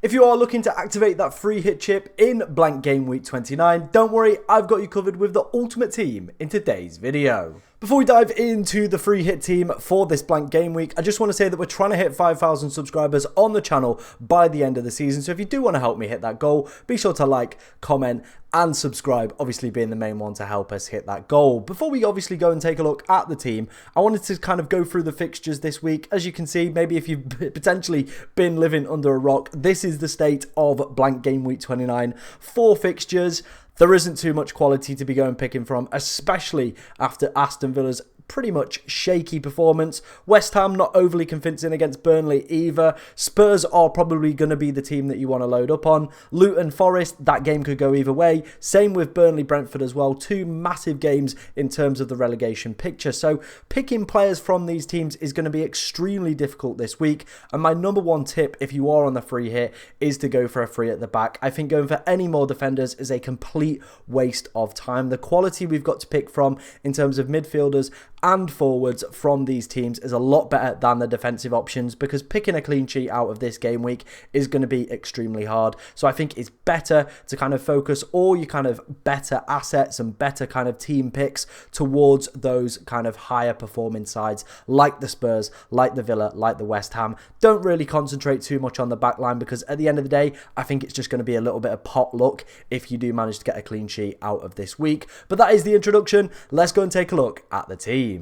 If you are looking to activate that free hit chip in blank game week 29, don't worry, I've got you covered with the ultimate team in today's video. Before we dive into the free hit team for this blank game week, I just want to say that we're trying to hit 5,000 subscribers on the channel by the end of the season. So if you do want to help me hit that goal, be sure to like, comment, and subscribe, obviously being the main one to help us hit that goal. Before we obviously go and take a look at the team, I wanted to kind of go through the fixtures this week. As you can see, maybe if you've potentially been living under a rock, this is the state of blank game week 29. 4 fixtures. There isn't too much quality to be going picking from, especially after Aston Villa's pretty much shaky performance. West Ham not overly convincing against Burnley either. Spurs are probably going to be the team that you want to load up on. Luton Forest, that game could go either way. Same with Burnley Brentford as well. 2 massive games in terms of the relegation picture. So picking players from these teams is going to be extremely difficult this week. And my number one tip, if you are on the free hit, is to go for a free at the back. I think going for any more defenders is a complete waste of time. The quality we've got to pick from in terms of midfielders and forwards from these teams is a lot better than the defensive options, because picking a clean sheet out of this game week is going to be extremely hard. So I think it's better to kind of focus all your kind of better assets and better kind of team picks towards those kind of higher performing sides like the Spurs, like the Villa, like the West Ham. Don't really concentrate too much on the back line, because at the end of the day, I think it's just going to be a little bit of pot luck if you do manage to get a clean sheet out of this week. But that is the introduction. Let's go and take a look at the team.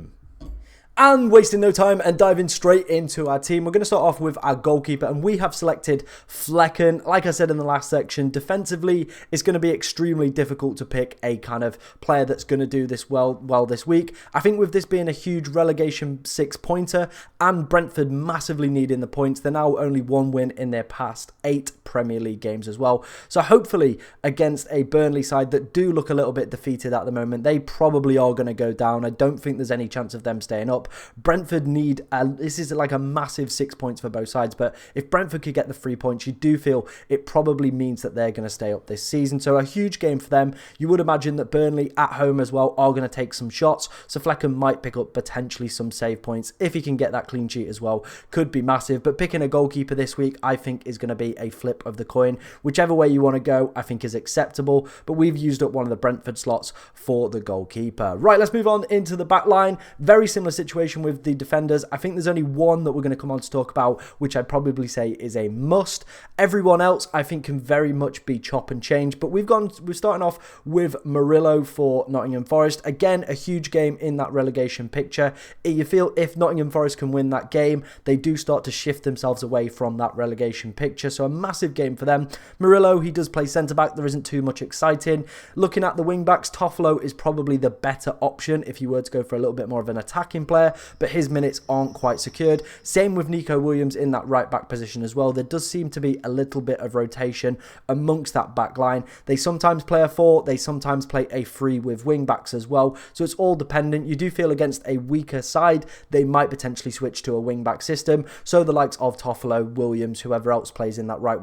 And wasting no time and diving straight into our team, we're going to start off with our goalkeeper, and we have selected Flecken. Like I said in the last section, defensively, it's going to be extremely difficult to pick a kind of player that's going to do this well this week. I think with this being a huge relegation 6-pointer and Brentford massively needing the points, they're now only 1 win in their past 8 Premier League games as well. So hopefully against a Burnley side that do look a little bit defeated at the moment, they probably are going to go down. I don't think there's any chance of them staying up. Brentford need, this is like a massive 6 points for both sides, but if Brentford could get the 3 points, you do feel it probably means that they're going to stay up this season. So a huge game for them. You would imagine that Burnley at home as well are going to take some shots, so Flecken might pick up potentially some save points if he can get that clean sheet as well. Could be massive, but picking a goalkeeper this week I think is going to be a flip of the coin. Whichever way you want to go I think is acceptable, but we've used up one of the Brentford slots for the goalkeeper. Right, let's move on into the back line. Very similar situation with the defenders. I think there's only one that we're going to come on to talk about, which I'd probably say is a must. Everyone else I think can very much be chop and change, but we're starting off with Murillo for Nottingham Forest. Again, a huge game in that relegation picture. You feel if Nottingham Forest can win that game, they do start to shift themselves away from that relegation picture, so a massive game for them. Murillo, he does play centre-back. There isn't too much exciting. Looking at the wing-backs, Toffolo is probably the better option if you were to go for a little bit more of an attacking player, but his minutes aren't quite secured. Same with Nico Williams in that right back position as well. There does seem to be a little bit of rotation amongst that back line. They sometimes play a 4, they sometimes play a 3 with wing backs as well, so it's all dependent. You do feel against a weaker side they might potentially switch to a wing back system, so the likes of Toffolo, Williams, whoever else plays in that right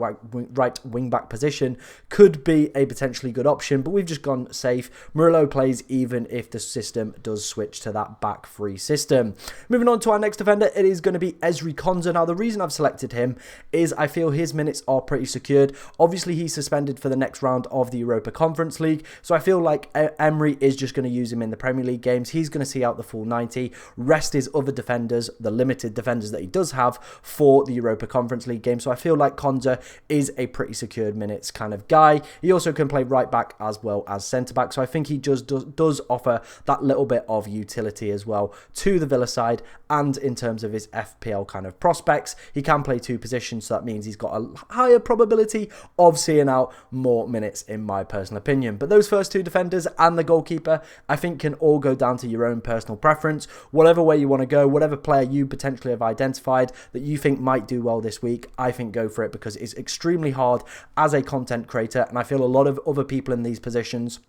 wing back position could be a potentially good option, but we've just gone safe. Murillo plays even if the system does switch to that back 3 system. Moving on to our next defender, it is going to be Ezri Konsa. Now, the reason I've selected him is I feel his minutes are pretty secured. Obviously, he's suspended for the next round of the Europa Conference League, so I feel like Emery is just going to use him in the Premier League games. He's going to see out the full 90, rest his other defenders, the limited defenders that he does have, for the Europa Conference League game. So I feel like Konsa is a pretty secured minutes kind of guy. He also can play right back as well as centre back, so I think he just does offer that little bit of utility as well to the Villa side, and in terms of his FPL kind of prospects, he can play 2 positions, so that means he's got a higher probability of seeing out more minutes in my personal opinion. But those first 2 defenders and the goalkeeper I think can all go down to your own personal preference. Whatever way you want to go, whatever player you potentially have identified that you think might do well this week, I think go for it, because it's extremely hard as a content creator, and I feel a lot of other people in these positions,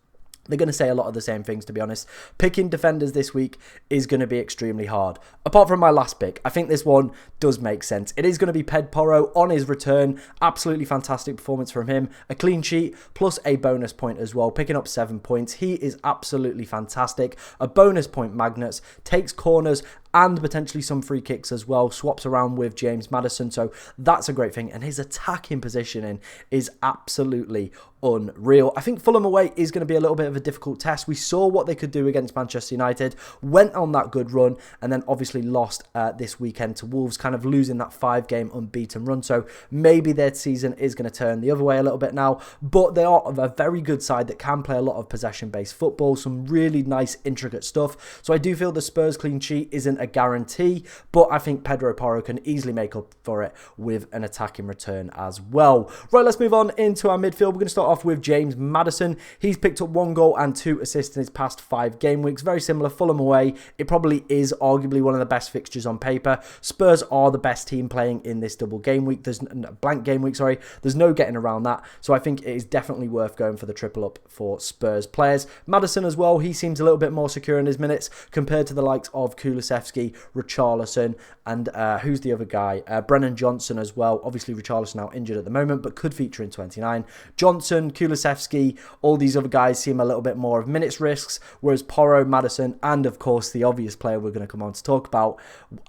they're going to say a lot of the same things, to be honest. Picking defenders this week is going to be extremely hard. Apart from my last pick, I think this one does make sense. It is going to be Ped Porro on his return. Absolutely fantastic performance from him. A clean sheet plus a bonus point as well, picking up 7 points. He is absolutely fantastic. A bonus point magnet, takes corners and potentially some free kicks as well. Swaps around with James Maddison, so that's a great thing. And his attacking positioning is absolutely unreal. I think Fulham away is going to be a little bit of a difficult test. We saw what they could do against Manchester United, went on that good run, and then obviously lost this weekend to Wolves, kind of losing that 5-game unbeaten run. So maybe their season is going to turn the other way a little bit now, but they are a very good side that can play a lot of possession-based football, some really nice, intricate stuff. So I do feel the Spurs clean sheet isn't a guarantee, but I think Pedro Porro can easily make up for it with an attacking return as well. Right, let's move on into our midfield. We're going to start off with James Maddison. He's picked up 1 goal and 2 assists in his past 5 game weeks. Very similar, Fulham away. It probably is arguably one of the best fixtures on paper. Spurs are the best team playing in this double game week. There's blank game week, sorry. There's no getting around that. So I think it is definitely worth going for the triple up for Spurs players. Maddison as well, he seems a little bit more secure in his minutes compared to the likes of Kulusevski, Richarlison, and who's the other guy? Brennan Johnson as well. Obviously, Richarlison now injured at the moment, but could feature in 29. Johnson, Kulusevski, all these other guys seem a little bit more of minutes risks, whereas Porro, Maddison, and of course the obvious player we're going to come on to talk about,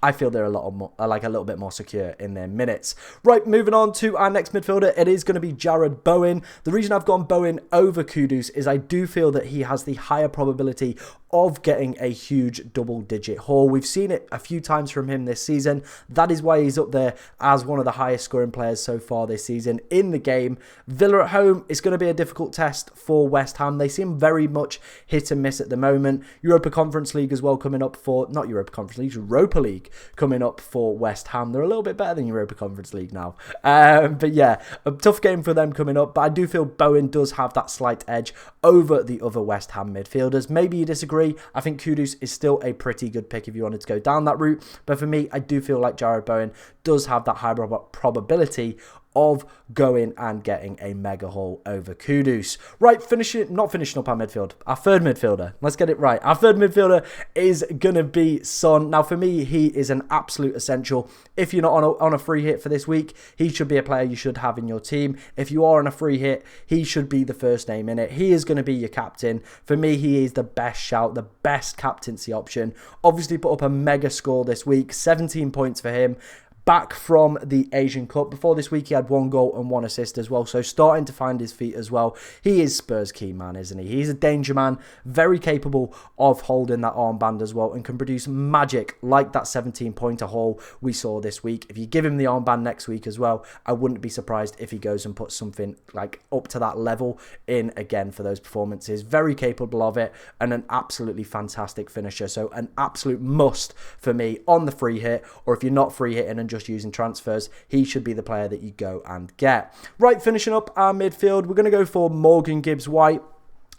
I feel they're a little bit more secure in their minutes. Right, moving on to our next midfielder, it is going to be Jarrod Bowen. The reason I've gone Bowen over Kudus is I do feel that he has the higher probability of getting a huge double-digit haul. We've seen it a few times from him this season. That is why he's up there as one of the highest scoring players so far this season in the game. Villa at home, it's going to be a difficult test for West Ham. They seem very much hit and miss at the moment. Europa Conference League as well coming up for, not Europa Conference League, Europa League coming up for West Ham. They're a little bit better than Europa Conference League now. But yeah, a tough game for them coming up. But I do feel Bowen does have that slight edge over the other West Ham midfielders. Maybe you disagree. I think Kudus is still a pretty good pick if you wanted to go down that route. But for me, I do feel like Jarrod Bowen does have that high probability of going and getting a mega haul over Kudus. Right, not finishing up our midfield. Our third midfielder. Let's get it right. Our third midfielder is going to be Son. Now, for me, he is an absolute essential. If you're not on a free hit for this week, he should be a player you should have in your team. If you are on a free hit, he should be the first name in it. He is going to be your captain. For me, he is the best shout, the best captaincy option. Obviously, put up a mega score this week. 17 points for him. Back from the Asian Cup. Before this week, he had 1 goal and 1 assist as well. So starting to find his feet as well. He is Spurs' key man, isn't he? He's a danger man. Very capable of holding that armband as well. And can produce magic like that 17-pointer haul we saw this week. If you give him the armband next week as well, I wouldn't be surprised if he goes and puts something like up to that level in again for those performances. Very capable of it. And an absolutely fantastic finisher. So an absolute must for me on the free hit. Or if you're not free hitting and just using transfers, he should be the player that you go and get. Right, finishing up our midfield, we're going to go for Morgan Gibbs-White.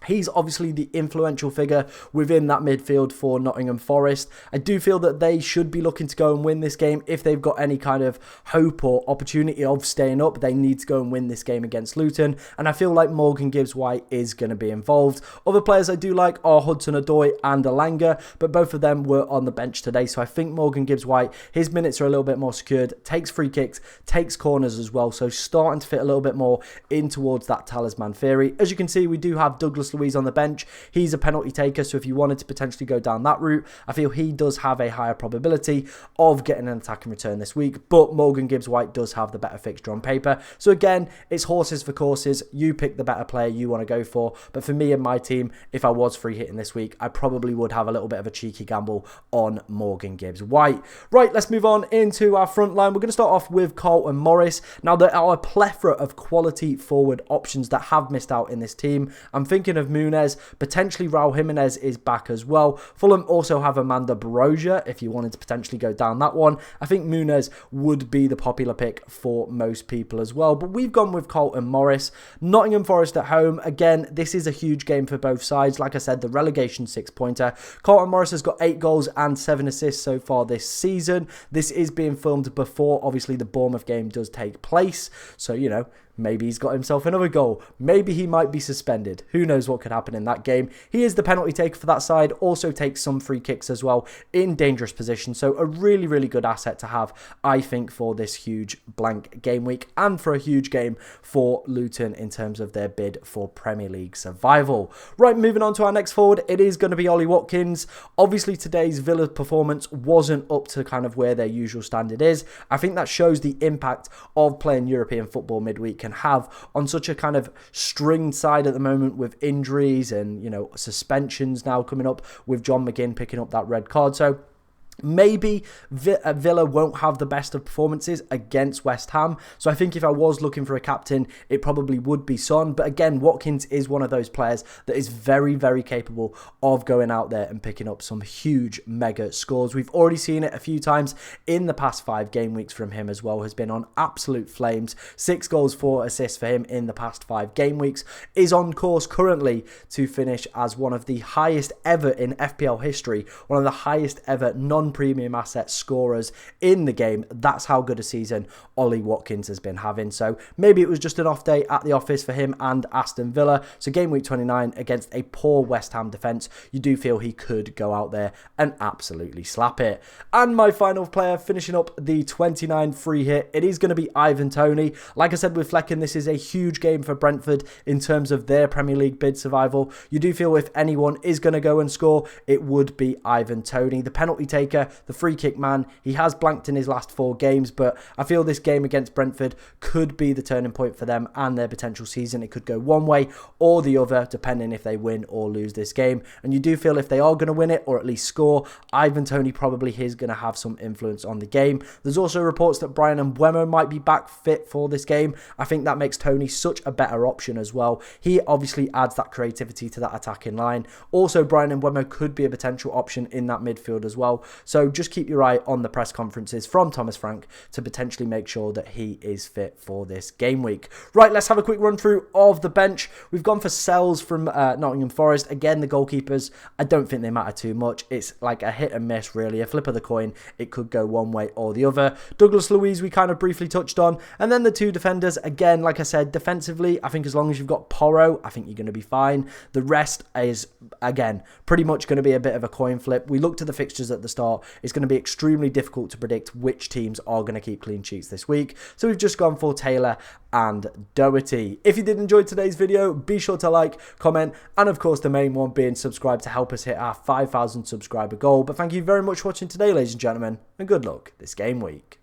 He's obviously the influential figure within that midfield for Nottingham Forest. I do feel that they should be looking to go and win this game. If they've got any kind of hope or opportunity of staying up, they need to go and win this game against Luton. And I feel like Morgan Gibbs-White is going to be involved. Other players I do like are Hudson-Odoi and Alanga, but both of them were on the bench today. So I think Morgan Gibbs-White, his minutes are a little bit more secured, takes free kicks, takes corners as well. So starting to fit a little bit more in towards that talisman theory. As you can see, we do have Douglas Luiz on the bench. He's a penalty taker, so if you wanted to potentially go down that route, I feel he does have a higher probability of getting an attacking return this week, but Morgan Gibbs-White does have the better fixture on paper. So again, it's horses for courses. You pick the better player you want to go for, but for me and my team, if I was free hitting this week, I probably would have a little bit of a cheeky gamble on Morgan Gibbs-White. Right, let's move on into our front line. We're going to start off with Carlton Morris. Now, there are a plethora of quality forward options that have missed out in this team. I'm thinking of Muniz, potentially Raul Jimenez is back as well. Fulham also have Amanda Brozier, if you wanted to potentially go down that one. I think Muniz would be the popular pick for most people as well, but we've gone with Carlton Morris. Nottingham Forest at home. Again, this is a huge game for both sides. Like I said, the relegation 6-pointer. Carlton Morris has got 8 goals and 7 assists so far this season. This is being filmed before, obviously, the Bournemouth game does take place. So, you know, maybe he's got himself another goal. Maybe he might be suspended. Who knows what could happen in that game. He is the penalty taker for that side, also takes some free kicks as well in dangerous positions. So a really, really good asset to have, I think, for this huge blank game week and for a huge game for Luton in terms of their bid for Premier League survival. Right, moving on to our next forward, it is going to be Ollie Watkins. Obviously, today's Villa performance wasn't up to kind of where their usual standard is. I think that shows the impact of playing European football midweek can have on such a kind of stringed side at the moment with injuries and, you know, suspensions now coming up with John McGinn picking up that red card. So maybe Villa won't have the best of performances against West Ham. So I think if I was looking for a captain, it probably would be Son. But again, Watkins is one of those players that is very, very capable of going out there and picking up some huge mega scores. We've already seen it a few times in the past 5 game weeks from him as well. Has been on absolute flames. 6 goals, 4 assists for him in the past 5 game weeks. Is on course currently to finish as one of the highest ever in FPL history. One of the highest ever non-premium asset scorers in the game. That's how good a season Ollie Watkins has been having. So maybe it was just an off day at the office for him and Aston Villa. So game week 29 against a poor West Ham defence, you do feel he could go out there and absolutely slap it. And my final player finishing up the 29 free hit, it is going to be Ivan Toney. Like I said with Flecken, this is a huge game for Brentford in terms of their Premier League bid survival. You do feel if anyone is going to go and score, it would be Ivan Toney. The penalty taker, the free kick man. He has blanked in his last 4 games, but I feel this game against Brentford could be the turning point for them and their potential season. It could go one way or the other, depending if they win or lose this game. And you do feel if they are going to win it or at least score, Ivan Toney probably is going to have some influence on the game. There's also reports that Brian Mbeumo might be back fit for this game. I think that makes Toney such a better option as well. He obviously adds that creativity to that attacking line. Also, Brian Mbeumo could be a potential option in that midfield as well. So just keep your eye on the press conferences from Thomas Frank to potentially make sure that he is fit for this game week. Right, let's have a quick run through of the bench. We've gone for Sells from Nottingham Forest. Again, the goalkeepers, I don't think they matter too much. It's like a hit and miss, really. A flip of the coin. It could go one way or the other. Douglas Luiz, we kind of briefly touched on. And then the 2 defenders, again, like I said, defensively, I think as long as you've got Porro, I think you're going to be fine. The rest is, again, pretty much going to be a bit of a coin flip. We looked at the fixtures at the start. It's going to be extremely difficult to predict which teams are going to keep clean sheets this week. So we've just gone for Taylor and Doherty. If you did enjoy today's video, be sure to like, comment, and of course the main one being subscribe to help us hit our 5,000 subscriber goal. But thank you very much for watching today, ladies and gentlemen, and good luck this game week.